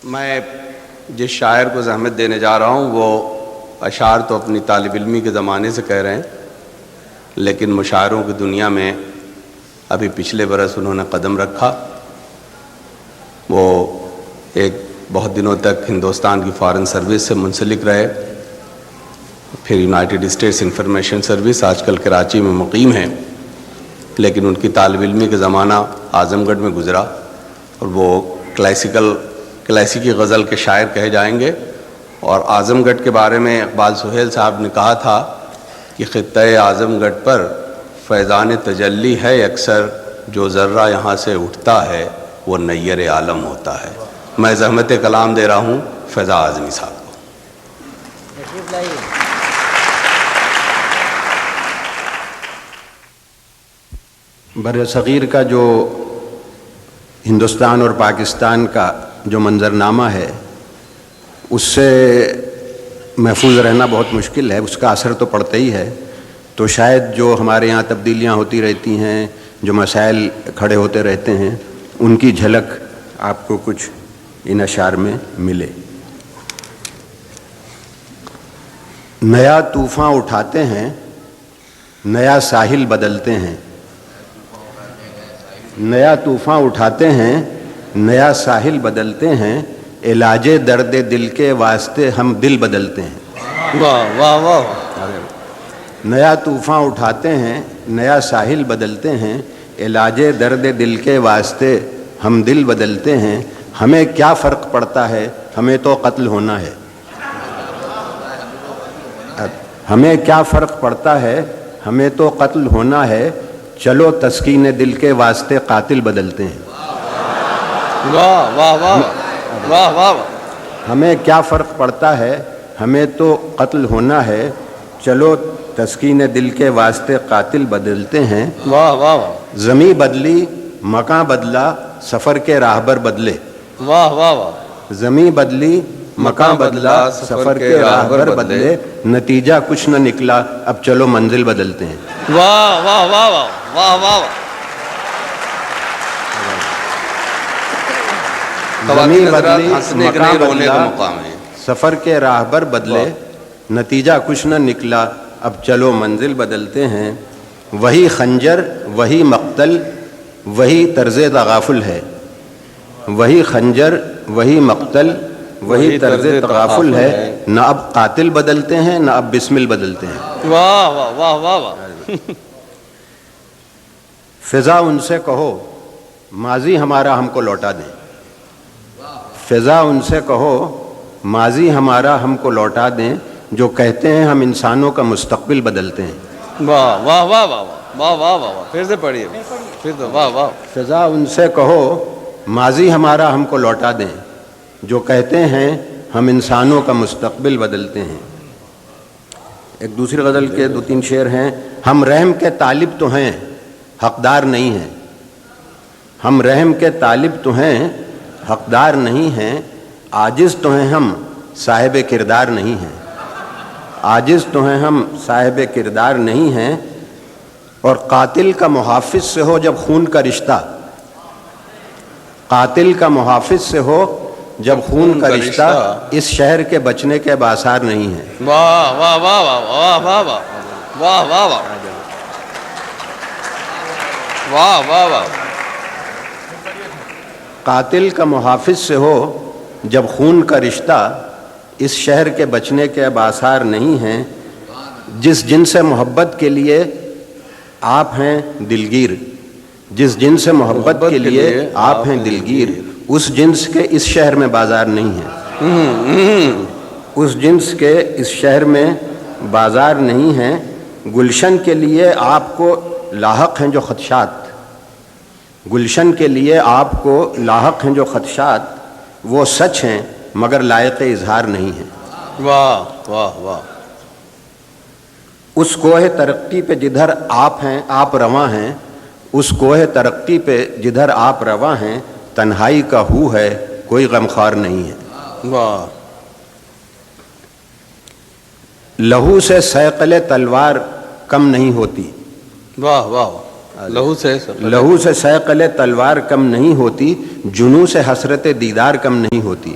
میں جس شاعر کو زحمت دینے جا رہا ہوں وہ اشعار تو اپنی طالب علمی کے زمانے سے کہہ رہے ہیں، لیکن مشاعروں کی دنیا میں ابھی پچھلے برس انہوں نے قدم رکھا۔ وہ ایک بہت دنوں تک ہندوستان کی فارن سروس سے منسلک رہے، پھر یونائٹڈ اسٹیٹس انفارمیشن سروس، آج کل کراچی میں مقیم ہیں، لیکن ان کی طالب علمی کا زمانہ اعظم گڑھ میں گزرا اور وہ کلاسیکی غزل کے شاعر کہے جائیں گے۔ اور اعظم گڑھ کے بارے میں اقبال سہیل صاحب نے کہا تھا کہ خطۂ اعظم گڑھ پر فیضان تجلی ہے اکثر، جو ذرہ یہاں سے اٹھتا ہے وہ نیر عالم ہوتا ہے۔ میں زحمت کلام دے رہا ہوں فیضا اعظمی صاحب کو۔ بر صغیر کا جو ہندوستان اور پاکستان کا جو منظرنامہ ہے اس سے محفوظ رہنا بہت مشکل ہے، اس کا اثر تو پڑتا ہی ہے۔ تو شاید جو ہمارے یہاں تبدیلیاں ہوتی رہتی ہیں، جو مسائل کھڑے ہوتے رہتے ہیں، ان کی جھلک آپ کو کچھ ان اشعار میں ملے۔ نیا طوفان اٹھاتے ہیں، نیا ساحل بدلتے ہیں، نیا طوفان اٹھاتے ہیں، نیا ساحل بدلتے ہیں، علاج درد دل کے واسطے ہم دل بدلتے ہیں۔ واہ واہ واہ۔ نیا طوفان اٹھاتے ہیں، نیا ساحل بدلتے ہیں، علاج درد دل کے واسطے ہم دل بدلتے ہیں، ہمیں کیا فرق پڑتا ہے، ہمیں تو قتل ہونا ہے۔ ہمیں کیا فرق پڑتا ہے، ہمیں تو قتل ہونا ہے، چلو تسکین دل کے واسطے قاتل بدلتے ہیں۔ واہ واہ واہ واہ واہ۔ ہمیں کیا فرق پڑتا ہے، ہمیں تو قتل ہونا ہے، چلو تسکین دل کے واسطے قاتل بدلتے ہیں۔ واہ واہ واہ۔ زمیں بدلی، مکان بدلا، سفر کے راہبر بدلے۔ واہ واہ واہ۔ زمیں بدلی، مکان بدلا، سفر کے راہبر بدلے، نتیجہ کچھ نہ نکلا، اب چلو منزل بدلتے ہیں۔ واہ واہ واہ واہ واہ واہ۔ زمیں بدلی، مکان بدلا، سفر کے راہبر بدلے، نتیجہ کچھ نہ نکلا، اب چلو منزل بدلتے ہیں۔ وہی خنجر، وہی مقتل، وہی طرز تغافل ہے، وہی خنجر، وہی مقتل، وہی طرز تغافل ہے، نہ اب قاتل بدلتے ہیں، نہ اب بسمل بدلتے ہیں۔ واہ واہ واہ واہ واہ۔ فضا ان سے کہو ماضی ہمارا ہم کو لوٹا دیں، فضا ان سے کہو ماضی ہمارا ہم کو لوٹا دیں، جو کہتے ہیں ہم انسانوں کا مستقبل بدلتے ہیں۔ واہ واہ واہ واہ واہ واہ واہ۔ پھر سے پڑھیے، پھر تو واہ واہ۔ فضا ان سے کہو ماضی ہمارا ہم کو لوٹا دیں، جو کہتے ہیں ہم انسانوں کا مستقبل بدلتے ہیں۔ ایک دوسری غزل کے 2-3 شعر ہیں۔ ہم رحم کے طالب تو ہیں، حقدار نہیں ہیں، ہم رحم کے طالب تو ہیں، حقدار نہیں ہیں، عاجز تو ہیں ہم، صاحب کردار نہیں ہیں، عاجز تو ہیں ہم، صاحب کردار نہیں ہیں۔ اور قاتل کا محافظ سے ہو جب خون کا رشتہ، قاتل کا محافظ سے ہو جب خون کا رشتہ، اس شہر کے بچنے کے باثار نہیں ہیں۔ واہ واہ واہ واہ واہ واہ واہ واہ واہ واہ واہ واہ واہ۔ قاتل کا محافظ سے ہو جب خون کا رشتہ، اس شہر کے بچنے کے باثار نہیں ہیں۔ جس جن سے محبت کے لیے آپ ہیں دلگیر، جس جن سے محبت کے لیے آپ ہیں دلگیر، اس جنس کے اس شہر میں بازار نہیں ہے، اس جنس کے اس شہر میں بازار نہیں ہیں۔ گلشن کے لیے آپ کو لاحق ہیں جو خدشات، گلشن کے لیے آپ کو لاحق ہیں جو خدشات، وہ سچ ہیں مگر لائق اظہار نہیں ہیں۔ واہ واہ واہ۔ اس کوہ ترقی پہ جدھر آپ ہیں، آپ رواں ہیں، اس کوہ ترقی پہ جدھر آپ رواں ہیں، تنہائی کا ہو ہے کوئی غمخوار نہیں ہے۔ واہ۔ لہو سے صیقل تلوار کم نہیں ہوتی، واہ واہ۔ لہو سے صیقل تلوار کم نہیں ہوتی، جنوں سے حسرت دیدار کم نہیں ہوتی۔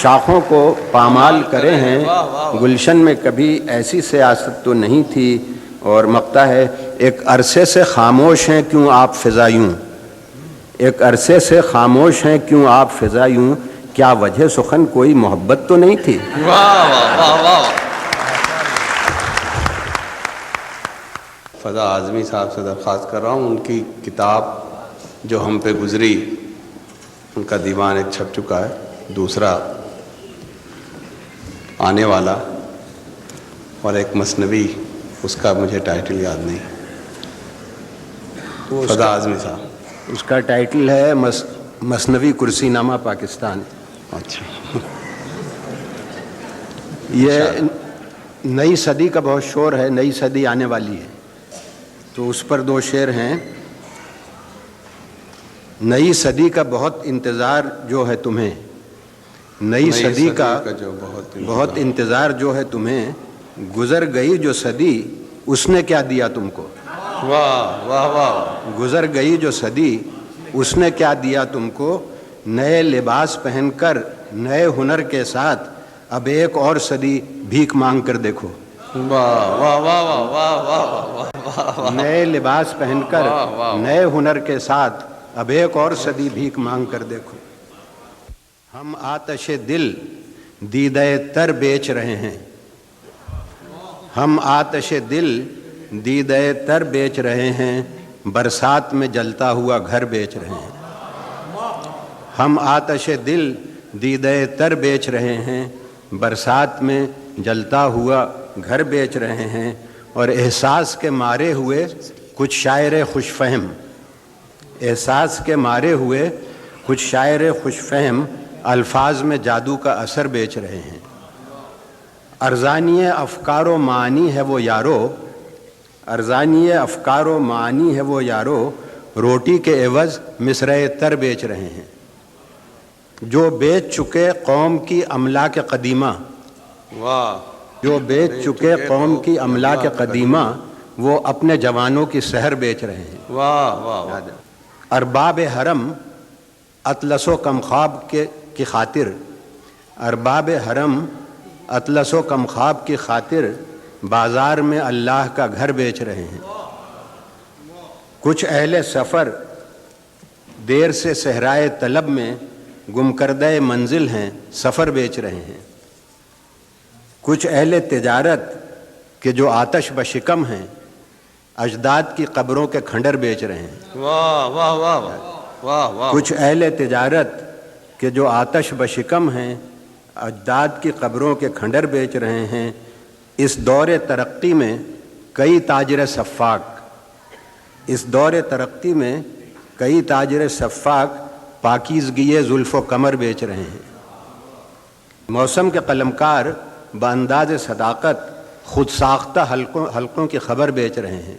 شاخوں کو پامال کرے ہیں، گلشن میں کبھی ایسی سیاست تو نہیں تھی. اور مقطع ہے: ایک عرصے سے خاموش ہیں کیوں آپ فضا یوں، ایک عرصے سے خاموش ہیں کیوں آپ فضا یوں، کیا وجہ سخن کوئی محبت تو نہیں تھی. واہ واہ واہ واہ. فضا اعظمی صاحب سے درخواست کر رہا ہوں، ان کی کتاب جو ہم پہ گزری، ان کا دیوان ایک چھپ چکا ہے، دوسرا آنے والا، اور ایک مثنوی، اس کا مجھے ٹائٹل یاد نہیں. فضا اعظمی صاحب، اس کا ٹائٹل ہے مثنوی کرسی نامہ پاکستان. اچھا. یہ نئی صدی کا بہت شور ہے، نئی صدی آنے والی ہے تو اس پر دو شعر ہیں. نئی صدی کا بہت انتظار جو ہے تمہیں، نئی صدی کا جو بہت انتظار جو ہے تمہیں، گزر گئی جو صدی اس نے کیا دیا تم کو. واہ واہ واہ. گزر گئی جو صدی اس نے کیا دیا تم کو، نئے لباس پہن کر نئے ہنر کے ساتھ اب ایک اور صدی بھیک مانگ کر دیکھو. واہ واہ واہ واہ واہ. نئے لباس پہن کر نئے ہنر کے ساتھ اب ایک اور صدی بھیک مانگ کر دیکھو. ہم آتش دل دیدہ تر بیچ رہے ہیں، ہم آتش دل دیدہ تر بیچ رہے ہیں، برسات میں جلتا ہوا گھر بیچ رہے ہیں. ہم آتش دل دیدہ تر بیچ رہے ہیں، برسات میں جلتا ہوا گھر بیچ رہے ہیں. اور احساس کے مارے ہوئے کچھ شاعر خوش فہم، احساس کے مارے ہوئے کچھ شاعر خوش فہم الفاظ میں جادو کا اثر بیچ رہے ہیں. ارزانی افکار و معانی ہے وہ یارو، ارزانی افکار و معانی ہے وہ یارو، روٹی کے عوض مصرعِ تر بیچ رہے ہیں. جو بیچ چکے قوم کی املاک قدیمہ، واہ. جو بیچ چکے قوم کی املاک قدیمہ، وہ اپنے جوانوں کی سحر بیچ رہے ہیں. واہ واہ. ارباب حرم اطلس و کم خواب کی خاطر، ارباب حرم اطلس و کم خواب کی خاطر بازار میں اللہ کا گھر بیچ رہے ہیں. کچھ اہل سفر دیر سے صحرائے طلب میں گم کردہ منزل ہیں، سفر بیچ رہے ہیں. کچھ اہل تجارت کہ جو آتش بشکم ہیں، اجداد کی قبروں کے کھنڈر بیچ رہے ہیں. واہ واہ واہ واہ واہ. کچھ اہل تجارت کہ جو آتش بشکم ہیں، اجداد کی قبروں کے کھنڈر بیچ رہے ہیں. اس دور ترقی میں کئی تاجر سفاک، اس دور ترقی میں کئی تاجر سفاک پاکیزگی زلف و کمر بیچ رہے ہیں. موسم کے قلمکار بانداز صداقت خود ساختہ حلقوں کی خبر بیچ رہے ہیں.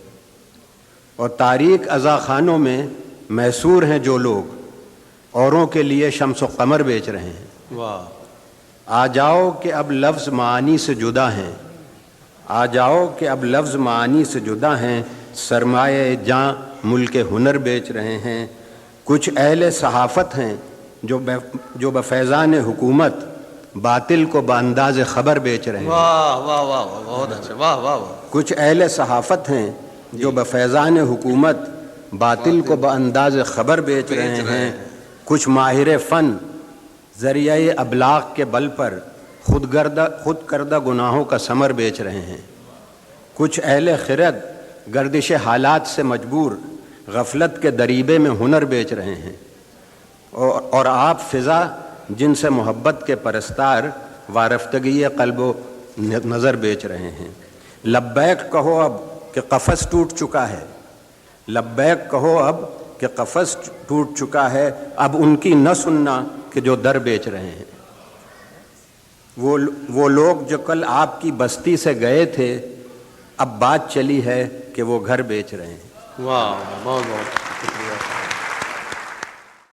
اور تاریک عزا خانوں میں محصور ہیں جو لوگ، اوروں کے لیے شمس و قمر بیچ رہے ہیں. واہ. آ جاؤ کہ اب لفظ معانی سے جدا ہیں، آ جاؤ کہ اب لفظ معانی سے جدا ہیں، سرمایہ جاں ملک ہنر بیچ رہے ہیں. کچھ اہل صحافت ہیں جو بفیضان حکومت باطل کو بانداز خبر بیچ رہے ہیں. واہ واہ واہ. بہت اچھا. واہ واہ واہ. کچھ اہل صحافت ہیں جو بفیضان حکومت باطل کو بانداز خبر بیچ رہے ہیں. کچھ ماہر فن ذریعہ ابلاغ کے بل پر خود کردہ گناہوں کا ثمر بیچ رہے ہیں. کچھ اہل خرد گردش حالات سے مجبور غفلت کے دریبے میں ہنر بیچ رہے ہیں. اور آپ فضا جن سے محبت کے پرستار وارفتگی قلب و نظر بیچ رہے ہیں. لبیک کہو اب کہ قفس ٹوٹ چکا ہے، لبیک کہو اب کہ قفس ٹوٹ چکا ہے، اب ان کی نہ سننا کہ جو در بیچ رہے ہیں. وہ لوگ جو کل آپ کی بستی سے گئے تھے، اب بات چلی ہے کہ وہ گھر بیچ رہے ہیں. واہ. بہت بہت شکریہ.